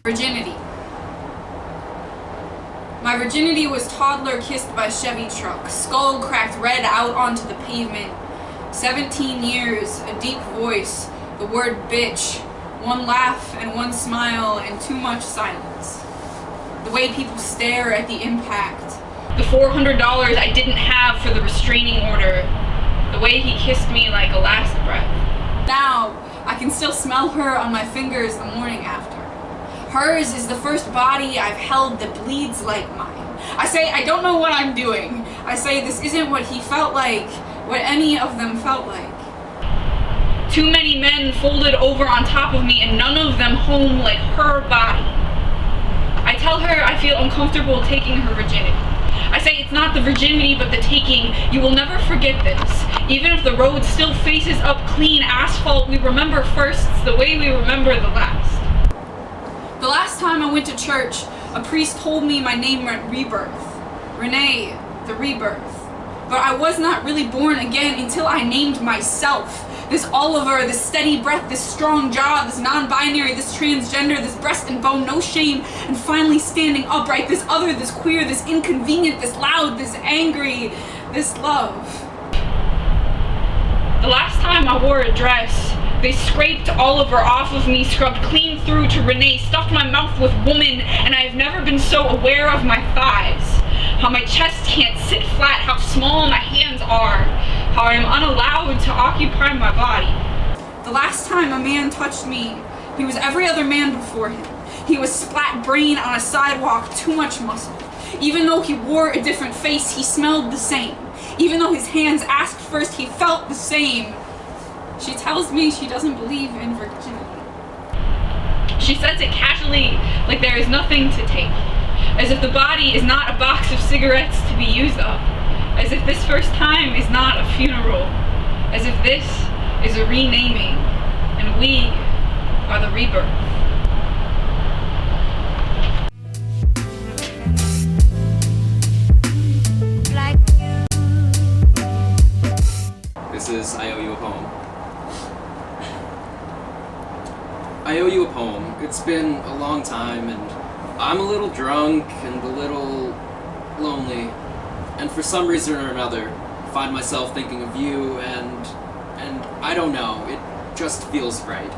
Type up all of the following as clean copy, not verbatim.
Virginity. My virginity was toddler kissed by Chevy truck, skull cracked red out onto the pavement. 17 years, a deep voice, the word bitch, one laugh and one smile and too much silence. The way people stare at the impact. The $400 I didn't have for the restraining order. The way he kissed me like a last breath. Now, I can still smell her on my fingers the morning after. Hers is the first body I've held that bleeds like mine. I say, I don't know what I'm doing. I say, this isn't what he felt like, what any of them felt like. Too many men folded over on top of me and none of them home like her body. I tell her I feel uncomfortable taking her virginity. I say it's not the virginity but the taking. You will never forget this. Even if the road still faces up clean asphalt, we remember firsts the way we remember the last. The last time I went to church, a priest told me my name meant rebirth. Renee, the rebirth. But I was not really born again until I named myself. This Oliver, this steady breath, this strong jaw, this non-binary, this transgender, this breast and bone, no shame, and finally standing upright, this other, this queer, this inconvenient, this loud, this angry, this love. The last time I wore a dress, they scraped Oliver off of me, scrubbed clean through to Renee, stuffed my mouth with woman, and I have never been so aware of my thighs. How my chest can't sit flat, how small my hands are, how I am unallowed to occupy my body. The last time a man touched me, he was every other man before him. He was splat brain on a sidewalk, too much muscle. Even though he wore a different face, he smelled the same. Even though his hands asked first, he felt the same. She tells me she doesn't believe in virginity. She says it casually, like there is nothing to take. As if the body is not a box of cigarettes to be used up. As if this first time is not a funeral. As if this is a renaming, and we are the rebirth. This is I Owe You a Poem. I owe you a poem. It's been a long time, and I'm a little drunk and a little lonely, and for some reason or another, find myself thinking of you, and I don't know, it just feels right.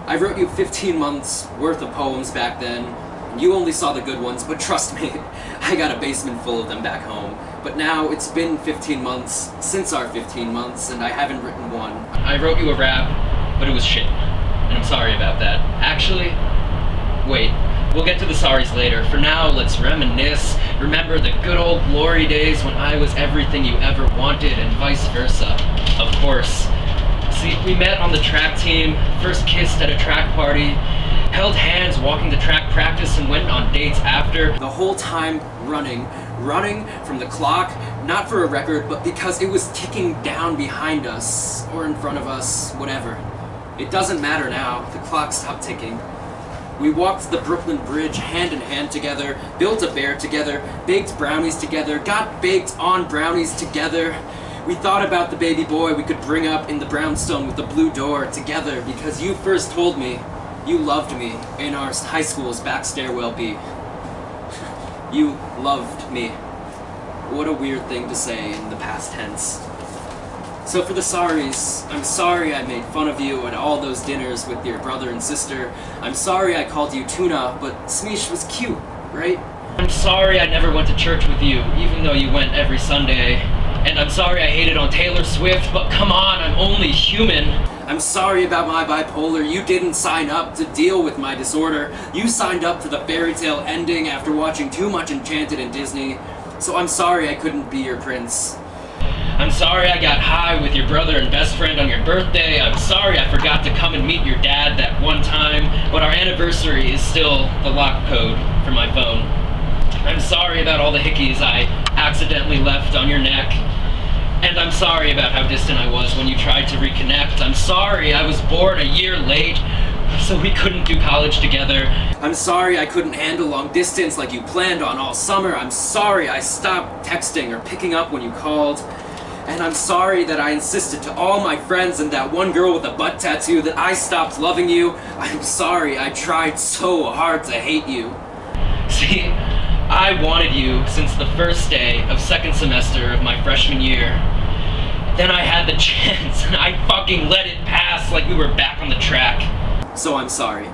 I wrote you 15 months worth of poems back then, and you only saw the good ones, but trust me, I got a basement full of them back home. But now it's been 15 months since our 15 months, and I haven't written one. I wrote you a rap, but it was shit, and I'm sorry about that. Actually, wait. We'll get to the sorries later. For now, let's reminisce. Remember the good old glory days when I was everything you ever wanted and vice versa. Of course. See, we met on the track team, first kissed at a track party, held hands walking to track practice and went on dates after. The whole time running from the clock, not for a record, but because it was ticking down behind us, or in front of us, whatever. It doesn't matter now. The clock stopped ticking. We walked the Brooklyn Bridge hand in hand together, built a bear together, baked brownies together, got baked on brownies together. We thought about the baby boy we could bring up in the brownstone with the blue door together because you first told me you loved me in our high school's back stairwell B. You loved me. What a weird thing to say in the past tense. So for the sorries, I'm sorry I made fun of you at all those dinners with your brother and sister. I'm sorry I called you Tuna, but Smeesh was cute, right? I'm sorry I never went to church with you, even though you went every Sunday. And I'm sorry I hated on Taylor Swift, but come on, I'm only human. I'm sorry about my bipolar. You didn't sign up to deal with my disorder. You signed up for the fairy tale ending after watching too much Enchanted in Disney. So I'm sorry I couldn't be your prince. I'm sorry I got high with your brother and best friend on your birthday. I'm sorry I forgot to come and meet your dad that one time, but our anniversary is still the lock code for my phone. I'm sorry about all the hickeys I accidentally left on your neck. And I'm sorry about how distant I was when you tried to reconnect. I'm sorry I was born a year late, so we couldn't do college together. I'm sorry I couldn't handle long distance like you planned on all summer. I'm sorry I stopped texting or picking up when you called. And I'm sorry that I insisted to all my friends and that one girl with a butt tattoo that I stopped loving you. I'm sorry I tried so hard to hate you. See, I wanted you since the first day of second semester of my freshman year. Then I had the chance and I fucking let it pass like we were back on the track. So I'm sorry.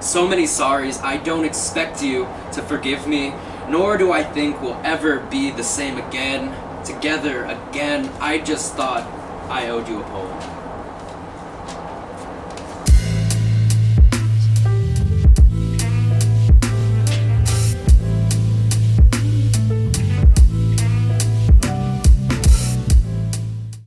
So many sorries. I don't expect you to forgive me, nor do I think we'll ever be the same again, together again. I just thought I owed you a poem.